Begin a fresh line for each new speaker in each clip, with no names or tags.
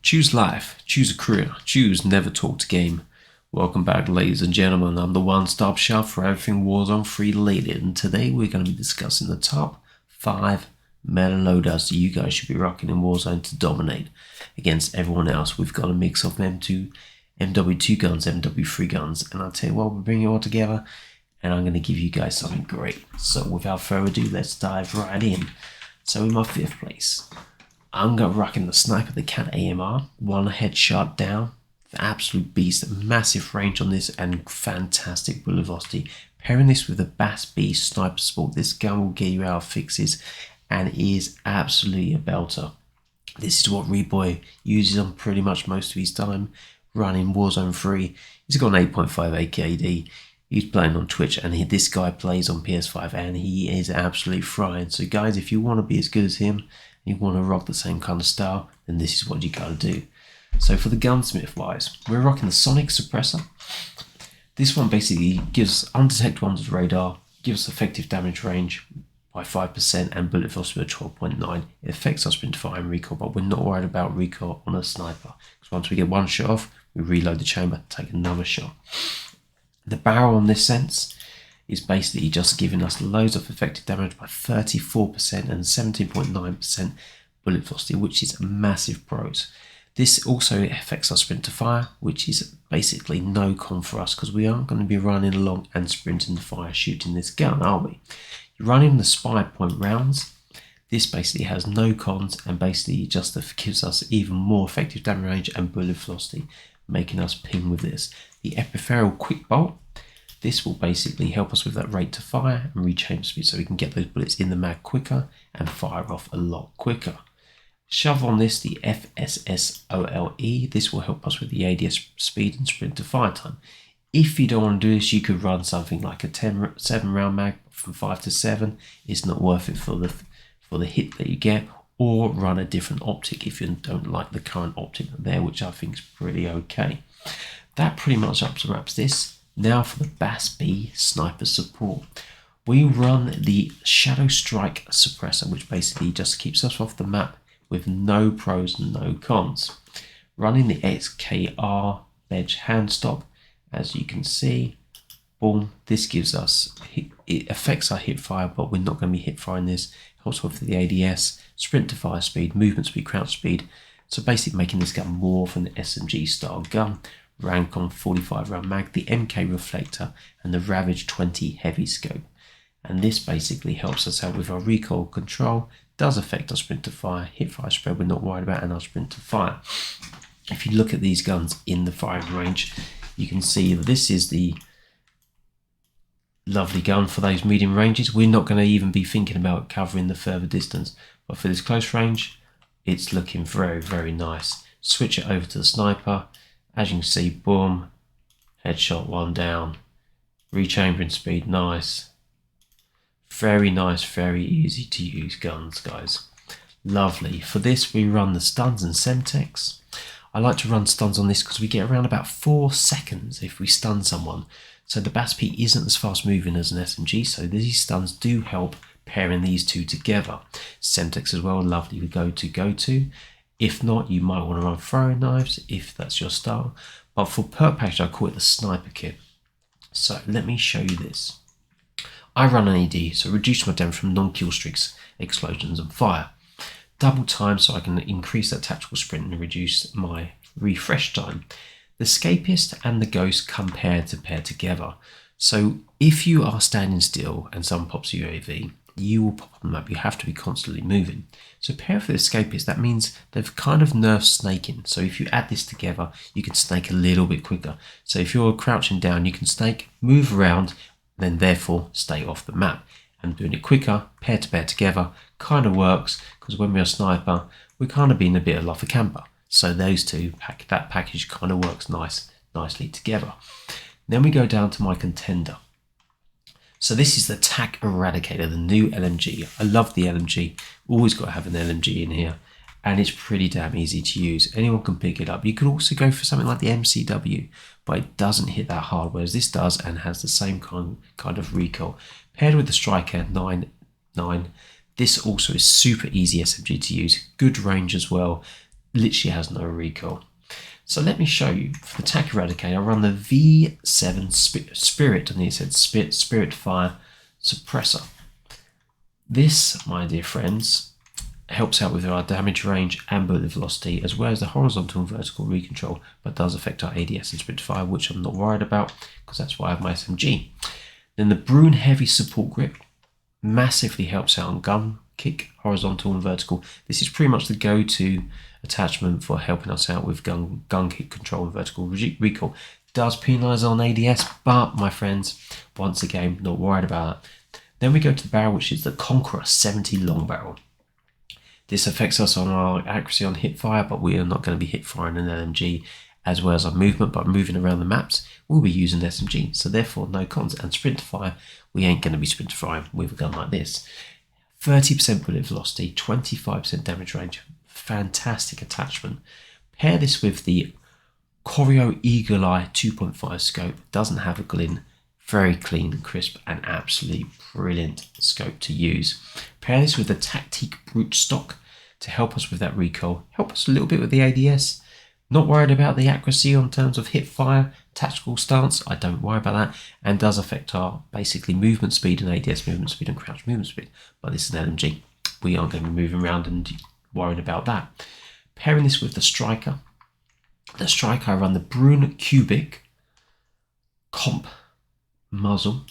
Choose life, choose a career, choose never talk to game. Welcome back, ladies and gentlemen. I'm the one-stop shop for everything Warzone 3 related, and today we're going to be discussing the top 5 meta loadouts that you guys should be rocking in Warzone to dominate against everyone else. We've got a mix of MWIII guns, MWIII guns, and I'll tell you what, we're bringing it all together, and I'm going to give you guys something great. So without further ado, let's dive right in. So in my 5th place, I'm going to rocking the Sniper, the Cat AMR, one headshot down, the absolute beast, massive range on this and fantastic bullet velocity. Pairing this with the MWIII Sniper Sport, this gun will get you out of fixes and is absolutely a belter. This is what Reboy uses on pretty much most of his time running Warzone 3. He's got an 8.5 AKD. He's playing on Twitch, and this guy plays on PS5 and he is absolutely frying. So guys, if you want to be as good as him, you want to rock the same kind of style, then this is what you gotta do. So for the gunsmith wise, we're rocking the Sonic Suppressor. This one basically gives undetected one's radar, gives effective damage range by 5% and bullet velocity of 12.9. It affects our sprint to fire and recoil, but we're not worried about recoil on a sniper, because once we get one shot off, we reload the chamber, take another shot. The barrel on this sense is basically just giving us loads of effective damage by 34% and 17.9% bullet velocity, which is massive pros. This also affects our sprint to fire, which is basically no con for us because we aren't going to be running along and sprinting to fire shooting this gun, are we? You're running the spy point rounds. This basically has no cons and basically just gives us even more effective damage range and bullet velocity, making us ping with this. The Epipheral Quick Bolt. This will basically help us with that rate to fire and rechamber speed so we can get those bullets in the mag quicker and fire off a lot quicker. Shove on this the FSSOLE. This will help us with the ADS speed and sprint to fire time. If you don't want to do this, you could run something like a 7 round mag from 5 to 7. It's not worth it for the hit that you get, or run a different optic if you don't like the current optic there, which I think is pretty okay. That pretty much wraps this. Now for the MWIII Sniper Support. We run the Shadow Strike Suppressor, which basically just keeps us off the map with no pros and no cons. Running the XKR Bedge Hand Stop, as you can see, boom, this gives us, it affects our hip fire, but we're not going to be hip firing this. Helps with the ADS, sprint to fire speed, movement speed, crouch speed. So basically making this gun more of an SMG style gun. Rank on 45 round mag, the MK Reflector and the Ravage 20 heavy scope. And this basically helps us out with our recoil control, does affect our sprint to fire, hip fire spread we're not worried about, and our sprint to fire. If you look at these guns in the firing range, you can see that this is the lovely gun for those medium ranges. We're not going to even be thinking about covering the further distance, but for this close range, it's looking very, very nice. Switch it over to the sniper. As you can see, boom, headshot, one down, rechambering speed, nice, very easy to use guns, guys. Lovely. For this, we run the stuns and Semtex. I like to run stuns on this because we get around about 4 seconds if we stun someone. So the MWIII isn't as fast moving as an SMG, so these stuns do help pairing these two together. Semtex as well, lovely to go to. If not, you might want to run throwing knives if that's your style. But for perk package, I call it the sniper kit. So let me show you this. I run an AD, so reduce my damage from non-kill streaks, explosions and fire. Double time so I can increase that tactical sprint and reduce my refresh time. The Escapist and the Ghost come pair together. So if you are standing still and someone pops a UAV, you will pop on the map. You have to be constantly moving. So pair for the Escapist, that means they've kind of nerfed snaking. So if you add this together, you can snake a little bit quicker. So if you're crouching down, you can snake, move around, then therefore stay off the map. And doing it quicker, pair together, kind of works, because when we're a sniper, we're kind of being a bit like a camper. So those two, that package kind of works nicely together. Then we go down to my contender. So this is the TAC Eradicator, the new LMG. I love the LMG. Always got to have an LMG in here. And it's pretty damn easy to use. Anyone can pick it up. You could also go for something like the MCW, but it doesn't hit that hard, whereas this does and has the same kind of recoil. Paired with the Striker 9, this also is super easy SMG to use. Good range as well. literally has no recoil. So let me show you. For the TAC Eradicator, I run the V7 Spirit, and it said Spirit Fire Suppressor. This, my dear friends, helps out with our damage range and bullet velocity, as well as the horizontal and vertical recontrol, but does affect our ADS and Spirit Fire, which I'm not worried about because that's why I have my SMG. Then the Brune Heavy Support Grip massively helps out on gun kick, horizontal and vertical. This is pretty much the go-to attachment for helping us out with gun kick control and vertical recoil. Does penalise on ADS, but my friends, once again, not worried about that. Then we go to the barrel, which is the Conqueror 70 long barrel. This affects us on our accuracy on hip fire, but we are not going to be hip firing an LMG, as well as our movement. But moving around the maps, we'll be using SMG, so therefore no cons. And sprint fire, we ain't going to be sprint firing with a gun like this. 30% bullet velocity, 25% damage range, fantastic attachment. Pair this with the Corio Eagle Eye 2.5 scope, doesn't have a glint, very clean and crisp, and absolutely brilliant scope to use. Pair this with the Tactique Brute Stock to help us with that recoil, help us a little bit with the ADS. Not worried about the accuracy on terms of hip fire, tactical stance, I don't worry about that, and does affect our basically movement speed and ADS movement speed and crouch movement speed. But this is an LMG, we aren't going to be moving around and worrying about that. Pairing this with the Striker I run the Brune Cubic Comp muzzle.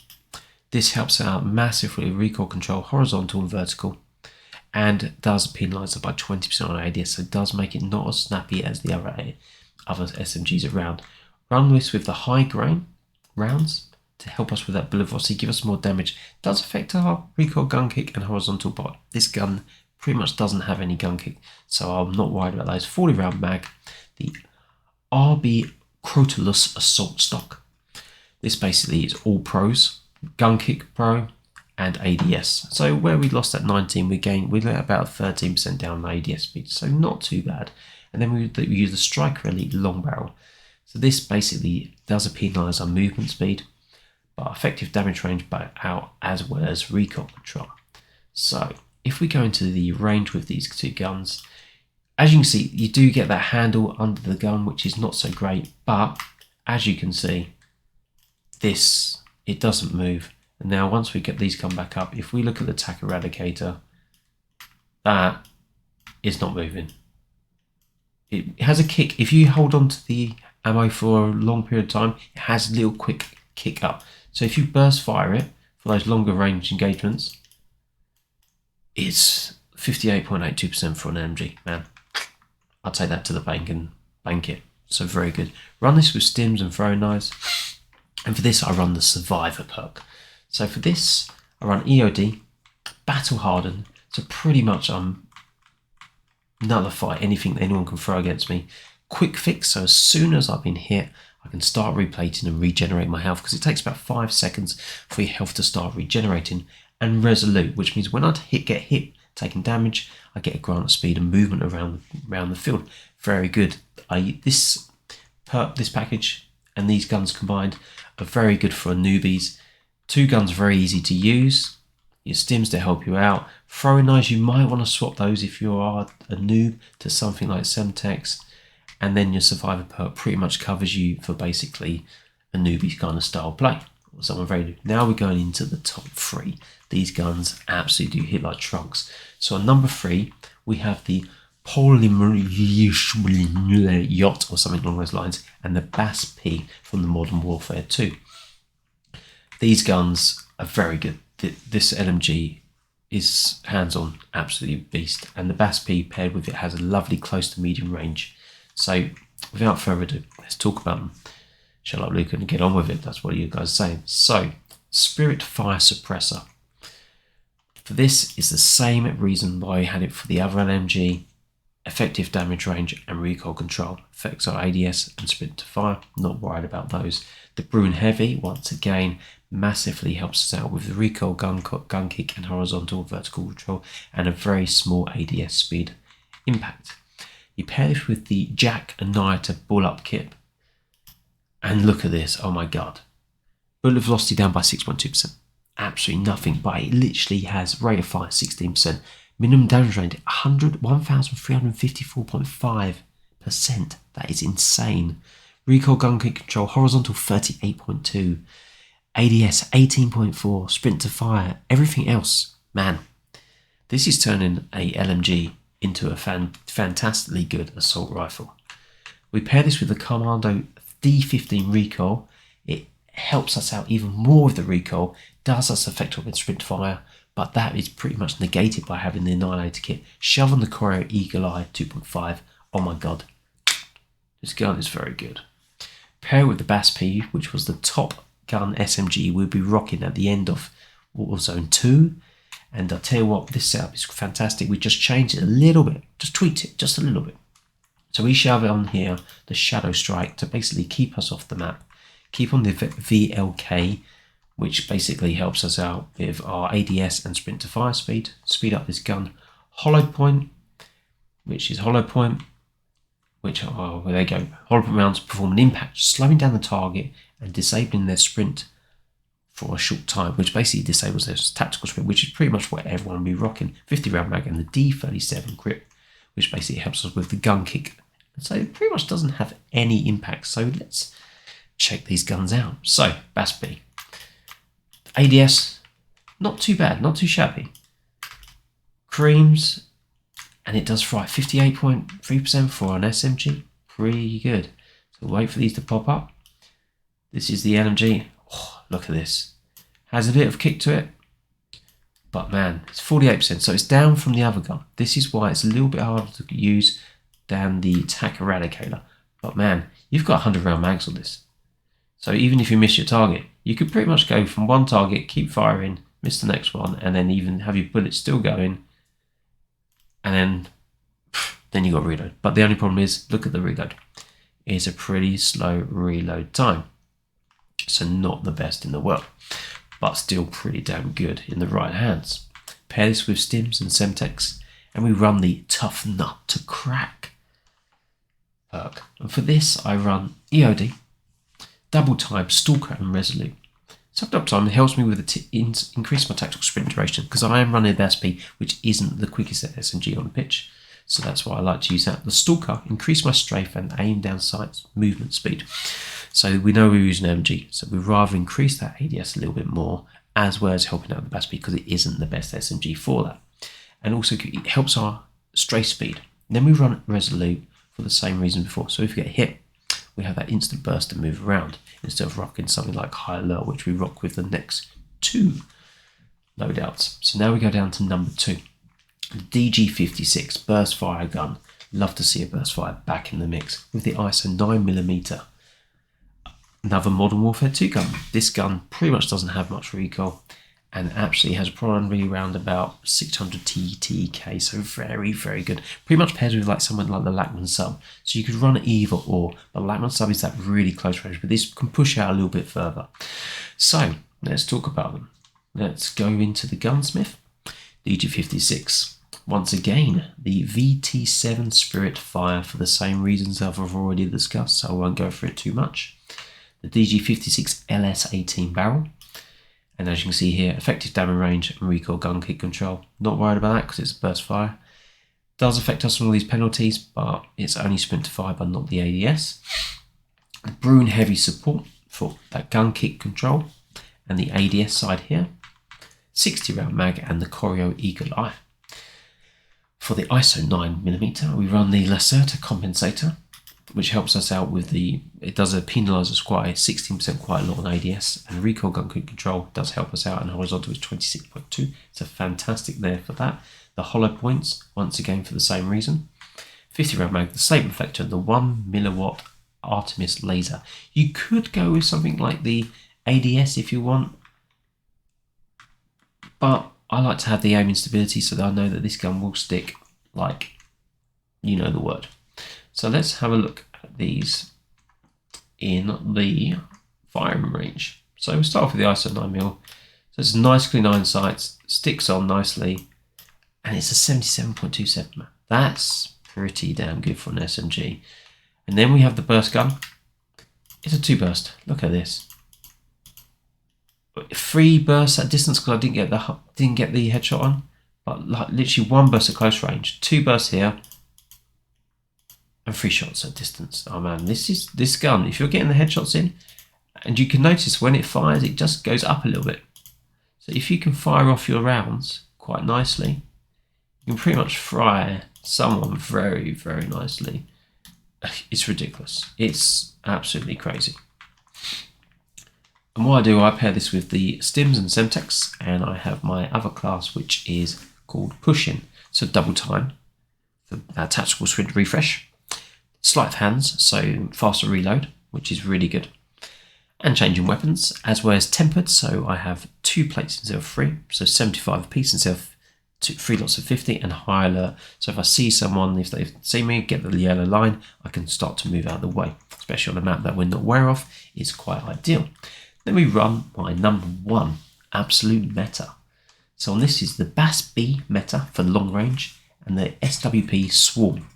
This helps out massively with recoil control, horizontal and vertical, and does penalise it by 20% on ADS, so it does make it not as snappy as the other SMGs around. Run this with the high grain rounds to help us with that bullet velocity, give us more damage. Does affect our recoil gun kick and horizontal, but this gun pretty much doesn't have any gun kick, so I'm not worried about those. 40 round mag, the RB Crotalus Assault Stock. This basically is all pros, gun kick pro and ADS. So where we lost at 19, we let about 13% down on ADS speed, so not too bad. And then we use the Striker Elite long barrel. So this basically does penalise our movement speed, but effective damage range back out, as well as recoil control. So if we go into the range with these two guns, as you can see, you do get that handle under the gun, which is not so great, but as you can see, it doesn't move. And now once we get these come back up, if we look at the TAC Eradicator, that is not moving. It has a kick. If you hold on to the ammo for a long period of time, it has a little quick kick up. So if you burst fire it for those longer range engagements, it's 58.82% for an MG, man. I'll take that to the bank and bank it. So very good. Run this with stims and throwing knives. And for this, I run the Survivor perk. So for this, I run EOD, Battle Hardened. So pretty much nullify anything anyone can throw against me. Quick fix, so as soon as I've been hit, I can start replating and regenerate my health, because it takes about 5 seconds for your health to start regenerating. And Resolute, which means when I get hit, taking damage, I get a grant of speed and movement around the field. Very good. This package and these guns combined are very good for newbies. 2 guns very easy to use. Your stims to help you out. Throwing knives, you might want to swap those if you are a noob to something like Semtex. And then your Survivor perk pretty much covers you for basically a newbie kind of style play. Or someone very new. Now we're going into the top 3. These guns absolutely do hit like trunks. So on number 3, we have the Polymer Yacht or something along those lines, and the Bass P from the Modern Warfare 2. These guns are very good. This LMG is hands-on, absolutely beast, and the Bass P paired with it has a lovely close to medium range. So without further ado, let's talk about them. Shut up, Luke, and get on with it. That's what you guys are saying. So, Spirit Fire Suppressor. For this is the same reason why I had it for the other LMG. Effective damage range and recoil control. Affects our ADS and sprint to fire. Not worried about those. The Brune Heavy, once again, massively helps us out with the recoil, gun kick and horizontal vertical control, and a very small ADS speed impact. You pair this with the Jack Annihilator Bull-Up Kit, and look at this, oh my god. Bullet velocity down by 6.2%. Absolutely nothing, but it literally has rate of fire 16%. Minimum damage range 1354.5%. That is insane. Recoil gun kick control horizontal 38.2. ADS 18.4. Sprint to fire. Everything else, man. This is turning a LMG into a fantastically good assault rifle. We pair this with the Commando D15 recoil. It helps us out even more with the recoil, does us effective with sprint fire, but that is pretty much negated by having the Annihilator kit. Shove on the Choreo Eagle Eye 2.5. Oh my god, this gun is very good. Pair with the MWIII, which was the top gun SMG we'll be rocking at the end of Warzone 2. And I'll tell you what, this setup is fantastic. We just changed it a little bit, just tweaked it just a little bit. So we shove it on here, the Shadow Strike, to basically keep us off the map. Keep on the VLK, which basically helps us out with our ADS and sprint to fire speed. Speed up this gun. Hollow Point, which is Hollow Point, which, oh, there they go. Hollow Point rounds perform an impact, slowing down the target and disabling their sprint for a short time, which basically disables their tactical sprint, which is pretty much what everyone will be rocking. 50 round mag and the D37 grip, which basically helps us with the gun kick. So it pretty much doesn't have any impact. So let's check these guns out. So MWIII. ADS, not too bad, not too shabby. Creams, and it does fry 58.3% for an SMG. Pretty good. So wait for these to pop up. This is the LMG. Oh, look at this. Has a bit of kick to it, but man, it's 48%. So it's down from the other gun. This is why it's a little bit harder to use than the TAC Eradicator. But man, you've got 100 round mags on this. So even if you miss your target, you could pretty much go from one target, keep firing, miss the next one, and then even have your bullets still going, and then you got to reload. But the only problem is, look at the reload. It's a pretty slow reload time. So not the best in the world, but still pretty damn good in the right hands. Pair this with Stims and Semtex, and we run the Tough Nut to Crack perk. And for this, I run EOD, Double Time, Stalker, and Resolute. Sucked up time helps me with increase my tactical sprint duration, because I am running the MWIII, which isn't the quickest SMG on the pitch. So that's why I like to use that. The Stalker, increase my strafe and aim down sights movement speed. So we know we're using MG, so we'd rather increase that ADS a little bit more, as well as helping out the MWIII, because it isn't the best SMG for that. And also it helps our strafe speed. Then we run Resolute for the same reason before. So if we get hit, we have that instant burst to move around, instead of rocking something like High Alert, which we rock with the next two loadouts. So now we go down to number 2. The DG56 burst fire gun. Love to see a burst fire back in the mix with the ISO 9mm. Another Modern Warfare 2 gun. This gun pretty much doesn't have much recoil and actually has probably around about 600 TTK, so very, very good. Pretty much pairs with like someone like the Lachman Sub. So you could run either or, but Lachman Sub is that really close range, but this can push out a little bit further. So let's talk about them. Let's go into the gunsmith. DG56. Once again, the VT7 Spirit Fire for the same reasons I've already discussed, so I won't go through it too much. The DG56 LS18 barrel. And as you can see here, effective damage range and recoil gun kick control. Not worried about that because it's a burst fire. Does affect us from all these penalties, but it's only sprint to fire, but not the ADS. Brune heavy support for that gun kick control. And the ADS side here. 60 round mag and the Choreo Eagle Eye. For the ISO 9mm, we run the Lacerta compensator, which helps us out with it does a penalizer squat, 16% quite a lot on ADS, and recoil gun kick control does help us out, and horizontal is 26.2. It's a fantastic there for that. The hollow points, once again for the same reason. 50 round mag, the statement reflector, the 1mW Artemis laser. You could go with something like the ADS if you want, but I like to have the aiming stability so that I know that this gun will stick like, you know the word. So let's have a look at these in the firing range. So we'll start off with the ISO 9mm. So it's nice clean iron sights, sticks on nicely, and it's a 77.27. That's pretty damn good for an SMG. And then we have the burst gun. It's a 2 burst. Look at this. 3 bursts at distance because I didn't get the headshot on. But like literally 1 burst at close range, 2 bursts here, and 3 shots at distance. Oh man, this gun, if you're getting the headshots in, and you can notice when it fires, it just goes up a little bit. So if you can fire off your rounds quite nicely, you can pretty much fry someone very, very nicely. It's ridiculous. It's absolutely crazy. And what I do, I pair this with the Stims and Semtex, and I have my other class, which is called Push-In. So double time for tactical sprint refresh, sleight of hands, so faster reload, which is really good, and changing weapons, as well as tempered. So I have 2 plates instead of 3, so 75 a piece instead of 3 lots of 50, and high alert. So if I see someone, if they see me, get the yellow line, I can start to move out of the way, especially on a map that we're not aware of. It's quite ideal. Then we run my number 1 absolute meta. So on this is the BAS-B meta for long range, and the SWP Swarm.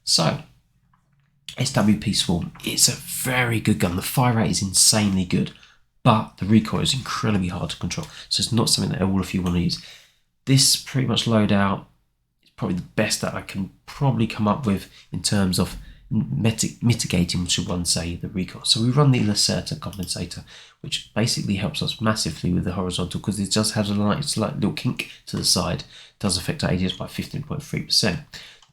So SWP Swarm, it's a very good gun. The fire rate is insanely good, but the recoil is incredibly hard to control. So it's not something that all of you want to use. This pretty much loadout is probably the best that I can probably come up with in terms of mitigating, should one say, the recoil. So we run the Lacerta compensator, which basically helps us massively with the horizontal, because it just has a nice little kink to the side. It does affect our ADS by 15.3%.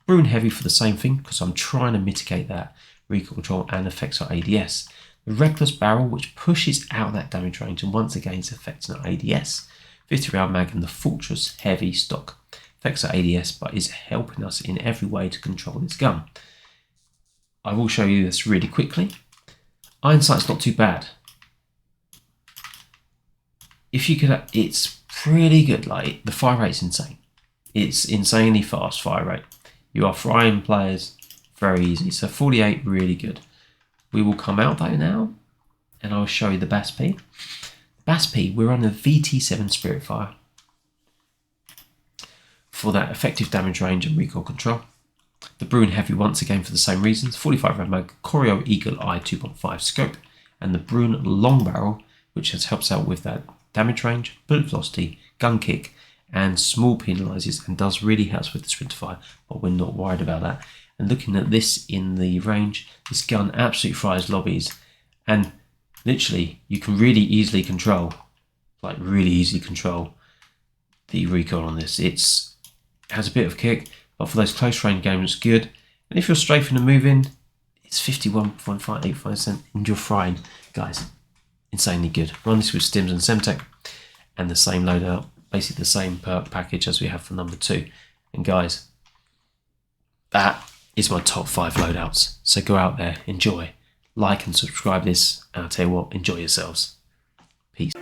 Brune Heavy for the same thing, because I'm trying to mitigate that recoil control and affects our ADS. The Reckless Barrel, which pushes out that damage range and once again is affecting our ADS. 50 round mag in the Fortress Heavy stock affects our ADS, but is helping us in every way to control this gun. I will show you this really quickly. Iron Sight's not too bad. If you could, it's pretty good. Like, the fire rate's insane. It's insanely fast fire rate. You are frying players very easy. So 48, really good. We will come out though now, and I'll show you the BAS-P. BAS-P, we're on the VT7 Spiritfire for that effective damage range and recoil control. The Brune Heavy, once again for the same reasons, 45 round mag, Corio Eagle Eye 2.5 scope, and the Brune Long Barrel, which helps out with that damage range, bullet velocity, gun kick, and small penalizes, and does really help with the sprint fire, but we're not worried about that. And looking at this in the range, this gun absolutely fries lobbies, and literally you can really easily control, the recoil on this. It has a bit of kick, but for those close range games, it's good. And if you're strafing and moving, it's 51.585%, and you're frying, guys. Insanely good. Run this with Stims and Semtech, and the same loadout, basically the same perk package as we have for number 2. And guys, that is my top 5 loadouts. So go out there, enjoy, like and subscribe this, and I'll tell you what, enjoy yourselves. Peace.